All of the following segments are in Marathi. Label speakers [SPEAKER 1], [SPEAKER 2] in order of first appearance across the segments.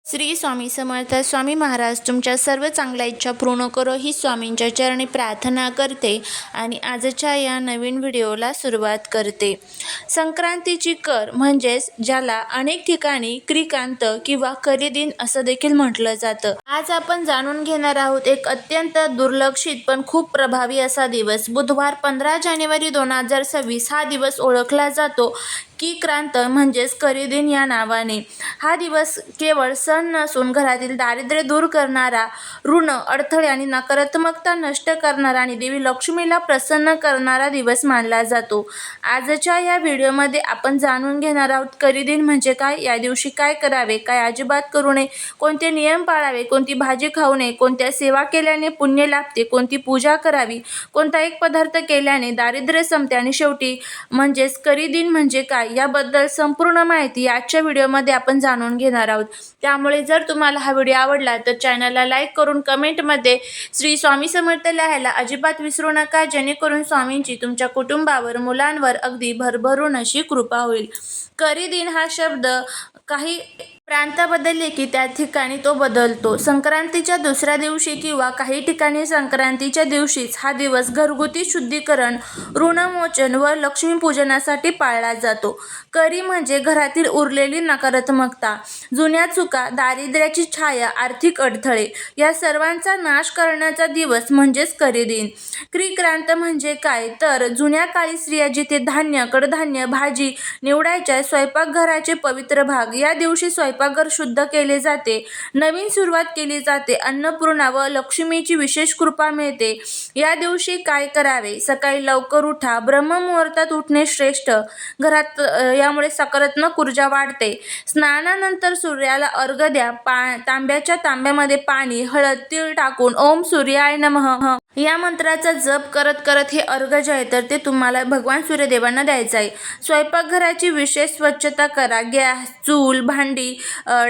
[SPEAKER 1] श्री स्वामी समर्थ. स्वामी महाराज तुमच्या सर्व चांगल्या इच्छा पूर्ण करो ही स्वामींच्या चरणी प्रार्थना करते आणि आजच्या या नवीन व्हिडिओला सुरुवात करते. संक्रांतीची कर म्हणजेच ज्याला अनेक ठिकाणी क्रिकांत किंवा करीदिन असं देखील म्हटलं जातं. आज आपण जाणून घेणार आहोत एक अत्यंत दुर्लक्षित पण खूप प्रभावी असा दिवस. बुधवार 15 जानेवारी 2026 हा दिवस ओळखला जातो क्रांत म्हणजेच करीदिन या नावाने. हा दिवस केवळ सण नसून घरातील दारिद्र्य दूर करणारा, ऋण, अडथळे आणि नकारात्मकता नष्ट करणारा आणि देवी लक्ष्मीला प्रसन्न करणारा दिवस मानला जातो. आजच्या या व्हिडिओमध्ये आपण जाणून घेणार आहोत करीदिन म्हणजे काय, या दिवशी काय करावे, काय अजिबात करू नये, कोणते नियम पाळावे, कोणती भाजी खाऊ नये, कोणत्या सेवा केल्याने पुण्य लाभते, कोणती पूजा करावी, कोणता एक पदार्थ केल्याने दारिद्र्य संपते आणि शेवटी म्हणजेच करीदिन म्हणजे काय याबद्दल संपूर्ण माहिती आजच्या व्हिडिओमध्ये आपण जाणून घेणार आहोत. त्यामुळे जर तुम्हाला हा व्हिडिओ आवडला तर चॅनलला लाईक करून कमेंटमध्ये श्री स्वामी समर्थ लिहायला अजिबात विसरू नका, जेणेकरून स्वामींची तुमच्या कुटुंबावर, मुलांवर अगदी भरभरून अशी कृपा होईल. करीदिन हा शब्द काही प्रांत बदलले की त्या ठिकाणी तो बदलतो. संक्रांतीच्या दुसऱ्या दिवशी किंवा काही ठिकाणी संक्रांतीच्या दिवशीच हा दिवस घरगुती शुद्धीकरण, ऋणमोचन व लक्ष्मीपूजनासाठी पाळला जातो. करी म्हणजे घरातील उरलेली नकारात्मकता, जुन्या चुका, दारिद्र्याची छाया, आर्थिक अडथळे या सर्वांचा नाश करण्याचा दिवस म्हणजेच करीदिन. क्रांत म्हणजे काय तर जुन्या काळी स्त्रिया जिथे धान्य, कडधान्य, भाजी निवडायच्या, स्वयंपाकघराचे पवित्र भाग, या दिवशी स्वयंपाकघर शुद्ध केले जाते, नवीन सुरुवात केली जाते, अन्नपूर्णा व लक्ष्मीची विशेष कृपा मिळते. या दिवशी काय करावे? सकाळी लवकर उठा, ब्रह्ममुहूर्तात उठणे श्रेष्ठ, घरात यामुळे सकारात्मक ऊर्जा वाढते. स्नानानंतर सूर्याला अर्घ्य द्या. तांब्याच्या तांब्यामध्ये पाणी, हळद, तीळ टाकून ओम सूर्याय नमः या मंत्राचा जप करत करत हे अर्घ्य जे आहे तर ते तुम्हाला भगवान सूर्यदेवांना द्यायचं आहे. स्वयंपाकघराची विशेष स्वच्छता करा. गॅस, चूल, भांडी,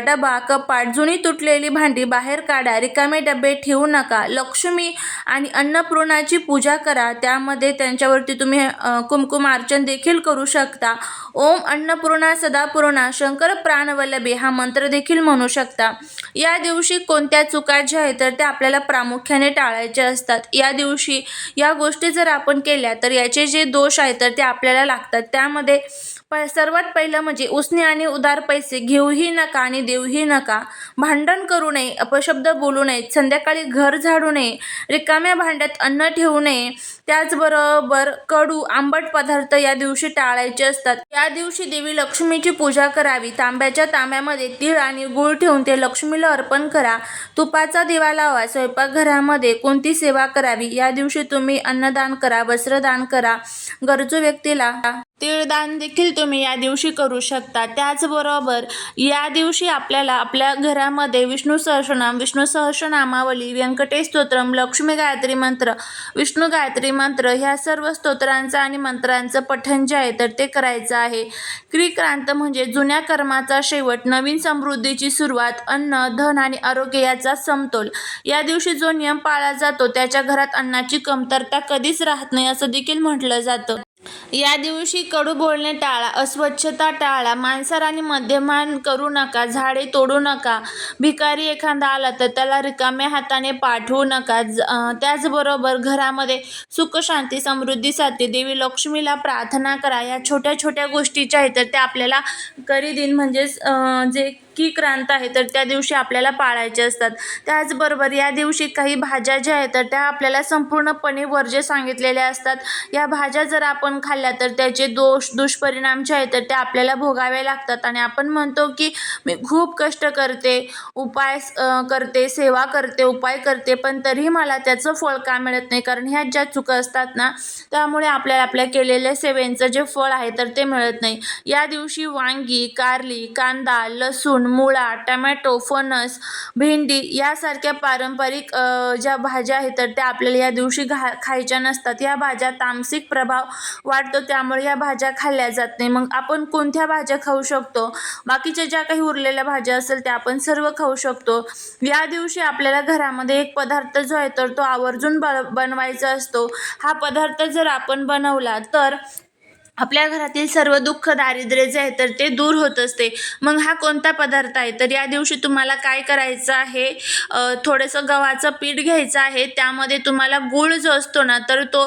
[SPEAKER 1] डबा, कपाट, जुनी तुटलेली भांडी बाहेर काढा, रिकामे डबे ठेवू नका. लक्ष्मी आणि अन्नपूर्णाची पूजा करा. त्यामध्ये त्यांच्यावरती तुम्ही कुंकुमार्चन देखील करू शकता. ओम अन्नपूर्णा सदापूर्णा शंकर प्राणवल्लभे हा मंत्र देखील म्हणू शकता. या दिवशी कोणत्या चुका ज्या आहेत तर त्या आपल्याला प्रामुख्याने टाळायच्या असतात. या दिवशी या गोष्टी जर आपण केल्या तर याचे जे दोष आहेत तर ते आपल्याला लागतात. त्यामध्ये सर्वात पहिलं म्हणजे उसने आणि उदार पैसे घेऊही नका आणि देऊही नका. भांडण करू नये, अपशब्द बोलू नये, संध्याकाळी घर झाडू नये, रिकाम्या भांड्यात अन्न ठेवू नये. त्याचबरोबर कडू, आंबट पदार्थ या दिवशी टाळायचे असतात. या दिवशी देवी लक्ष्मीची पूजा करावी. तांब्याच्या तांब्यामध्ये तीळ आणि गूळ ठेवून ते लक्ष्मीला अर्पण करा. तुपाचा दिवा लावा. स्वयंपाकघरामध्ये कोणती सेवा करावी? या दिवशी तुम्ही अन्नदान करा, वस्त्रदान करा, गरजू व्यक्तीला तीळदान देखील तुम्ही या दिवशी करू शकता. त्याचबरोबर या दिवशी आपल्याला आपल्या घरामध्ये विष्णू सहस्रनाम, विष्णू सहस्रनामावली, व्यंकटेश स्तोत्रम, लक्ष्मी गायत्री मंत्र, विष्णू गायत्री मंत्र ह्या सर्व स्तोत्रांचं आणि मंत्रांचं पठण जे आहे तर ते करायचं आहे. क्रांत म्हणजे जुन्या कर्माचा शेवट, नवीन समृद्धीची सुरुवात, अन्न, धन आणि आरोग्य याचा समतोल. या दिवशी जो नियम पाळला जातो त्याच्या घरात अन्नाची कमतरता कधीच राहत नाही असं देखील म्हटलं जातं. या दिवशी कडू बोलणे टाळा, अस्वच्छता टाळा, मांसाहार मद्यपान करू नका, झाडे तोडू नका, भिकारी एखादा आला तर त्याला रिकाम्या हाताने पाठवू नका. त्याचबरोबर घरामध्ये सुख, शांती, समृद्धीसाठी देवी लक्ष्मीला प्रार्थना करा. या छोट्या छोट्या गोष्टी ज्या आहेत तर त्या आपल्याला करीदिन म्हणजेच जे क्रांत आहे तर त्या दिवशी आपल्याला पाळायचे असतात. त्याचबरोबर या दिवशी काही भाज्या ज्या आहेत तर त्या आपल्याला संपूर्णपणे वर्ज्य सांगितलेल्या असतात. या भाज्या जर आपण खाल्ल्या तर त्याचे दुष्परिणाम जे आहेत तर ते आपल्याला भोगावे लागतात आणि आपण म्हणतो की मी खूप कष्ट करते, उपाय करते, सेवा करते, उपाय करते, पण तरीही मला त्याचं फळ का मिळत नाही? कारण ह्या ज्या चुका असतात ना त्यामुळे आपल्याला आपल्या केलेल्या सेवेचं जे फळ आहे तर ते मिळत नाही. या दिवशी वांगी, कारली, कांदा, लसूण, मुळा, टमॅटो, फणस, भेंडी यासारख्या पारंपरिक ज्या भाज्या आहेत तर त्या आपल्याला या दिवशी खायच्या नसतात. या भाज्या तामसिक प्रभाव वाढतो त्यामुळे या भाज्या खाल्ल्या जात नाही. मग आपण कोणत्या भाज्या खाऊ शकतो? बाकीच्या ज्या काही उरलेल्या भाज्या असेल त्या आपण सर्व खाऊ शकतो. या दिवशी आपल्याला घरामध्ये एक पदार्थ जो आहे तर तो आवर्जून बनवायचा असतो. हा पदार्थ जर आपण बनवला तर आपल्या घरातील सर्व दुःख दारिद्र्य जे आहे तर ते दूर होत असते. मग हा कोणता पदार्थ आहे, तर या दिवशी तुम्हाला काय करायचं आहे, थोडंसं गव्हाचं पीठ घ्यायचं आहे. त्यामध्ये तुम्हाला गूळ जो असतो ना तर तो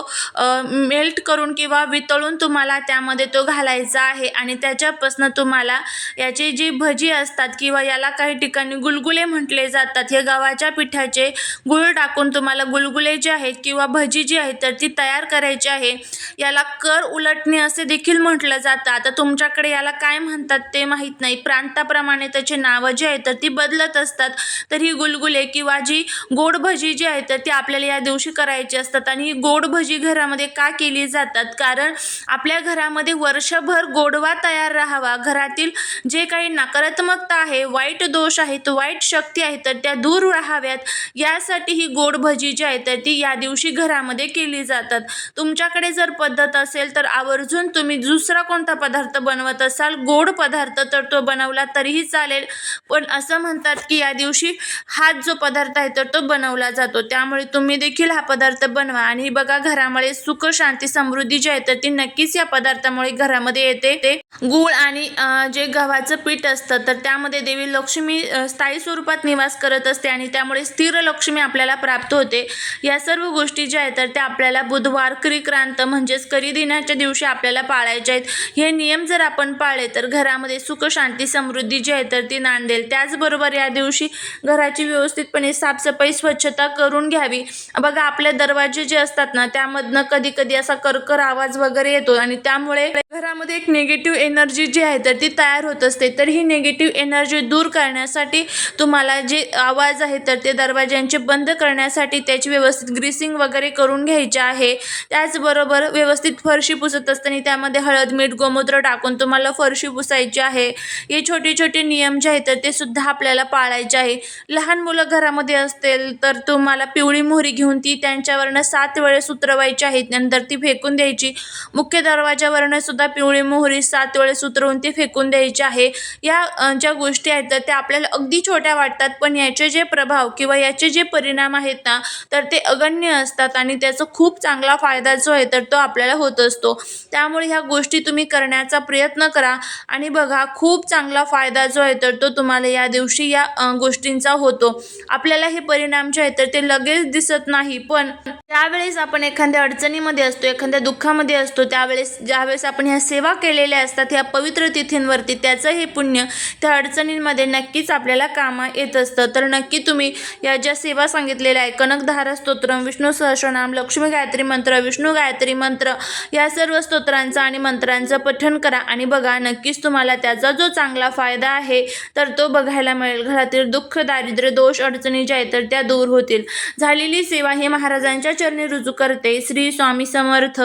[SPEAKER 1] मेल्ट करून किंवा वितळून तुम्हाला त्यामध्ये तो घालायचा आहे आणि त्याच्यापासून तुम्हाला याची जी भजी असतात किंवा याला काही ठिकाणी गुलगुले म्हटले जातात, हे गव्हाच्या पिठाचे गूळ टाकून तुम्हाला गुलगुले जे आहेत किंवा भजी जी आहेत तर ती तयार करायची आहे. याला कर उलटणे असे देखील म्हटलं जातं. आता तुमच्याकडे याला काय म्हणतात ते माहीत नाही, प्रांताप्रमाणे त्याची नावं जी आहेत तर ती बदलत असतात. तर ही गुलगुले किंवा जी गोड भजी जी आहेत तर ती आपल्याला या दिवशी करायची असतात. आणि ही गोड भजी घरामध्ये का केली जातात, कारण आपल्या घरामध्ये वर्षभर गोडवा तयार राहावा, घरातील जे काही नकारात्मकता आहे, वाईट दोष आहेत, वाईट शक्ती आहेत तर त्या दूर राहाव्यात, यासाठी ही गोड भजी जी आहे तर ती या दिवशी घरामध्ये केली जातात. तुमच्याकडे जर पद्धत असेल तर आवर्जून तुम्ही दुसरा कोणता पदार्थ बनवत असाल गोड पदार्थ तर तो बनवला तरीही चालेल, पण असं म्हणतात की या दिवशी हाच जो पदार्थ आहे तर तो बनवला जातो. त्यामुळे तुम्ही देखील हा पदार्थ बनवा आणि बघा, घरामध्ये सुख शांती समृद्धी जी आहे तर ती नक्कीच या पदार्थामुळे घरामध्ये येते. ते गूळ आणि जे गव्हाचं पीठ असतं तर त्यामध्ये देवी लक्ष्मी स्थायी स्वरूपात निवास करत असते आणि त्यामुळे स्थिर लक्ष्मी आपल्याला प्राप्त होते. या सर्व गोष्टी ज्या आहेत तर त्या आपल्याला बुधवार करीक्रांत म्हणजेच करी दिनाच्या दिवशी आपल्याला पाळायचे आहेत. हे नियम जर आपण पाळले तर घरामध्ये सुख शांती समृद्धी जी आहे तर ती नांदेल. त्याचबरोबर या दिवशी घराची व्यवस्थितपणे साफसफाई स्वच्छता करून घ्यावी. बघा, आपले दरवाजे जे असतात ना त्यामधनं कधी कधी असा करकर आवाज वगैरे येतो आणि त्यामुळे घरामध्ये एक निगेटिव्ह एनर्जी जी आहे तर ती तयार होत असते. तर ही निगेटिव्ह एनर्जी दूर करण्यासाठी तुम्हाला जे आवाज आहे तर ते दरवाज्यांचे बंद करण्यासाठी त्याची व्यवस्थित ग्रीसिंग वगैरे करून घ्यायची आहे. त्याचबरोबर व्यवस्थित फरशी पुसत असताना त्यामध्ये हळद मीठ गोमूत्र टाकून तुम्हाला फरशी पुसायची आहे. हे छोटे छोटे नियम जे आहेत तर ते सुद्धा आपल्याला पाळायचे आहे. लहान मुलं घरामध्ये असतील तर तुम्हाला पिवळी मोहरी घेऊन ती त्यांच्यावरनं 7 वेळेस उतरवायची आहे, नंतर ती फेकून द्यायची. मुख्य दरवाजावरनं सुद्धा पिवळी मोहरी 7 वेळेस उतरवून ती फेकून द्यायची आहे. या ज्या गोष्टी आहेत तर त्या आपल्याला अगदी छोट्या वाटतात, पण याचे जे प्रभाव किंवा याचे जे परिणाम आहेत ना तर ते अगण्य असतात आणि त्याचा खूप चांगला फायदा जो आहे तर तो आपल्याला होत असतो. त्यामुळे ह्या गोष्टी तुम्ही करण्याचा प्रयत्न करा आणि बघा, खूप चांगला फायदा जो आहे तर तो तुम्हाला या दिवशी या गोष्टींचा होतो. आपल्याला हे परिणाम जे आहेत तर ते लगेच दिसत नाही, पण त्यावेळेस आपण एखाद्या अडचणीमध्ये असतो, एखाद्या दुःखामध्ये असतो, ज्यावेळेस आपण ह्या सेवा केलेल्या असतात ह्या पवित्र तिथींवरती, त्याचं हे पुण्य त्या अडचणींमध्ये नक्कीच आपल्याला कामा येत असतं. तर नक्की तुम्ही या ज्या सेवा सांगितलेल्या आहे, कनकधारा स्तोत्रम, विष्णू सहस्रनाम, लक्ष्मी गायत्री मंत्र, विष्णू गायत्री मंत्र, या सर्व स्तोत्रांचं आणि मंत्रांचं पठण करा आणि बघा, नक्कीच तुम्हाला त्याचा जो चांगला फायदा आहे तर तो बघायला मिळेल. घरातील दुःख दारिद्र्य दोष अडचणी ज्या आहेत तर त्या दूर होतील. झालेली सेवा ही महाराजांच्या चरणी रुजू करते. श्री स्वामी समर्थ.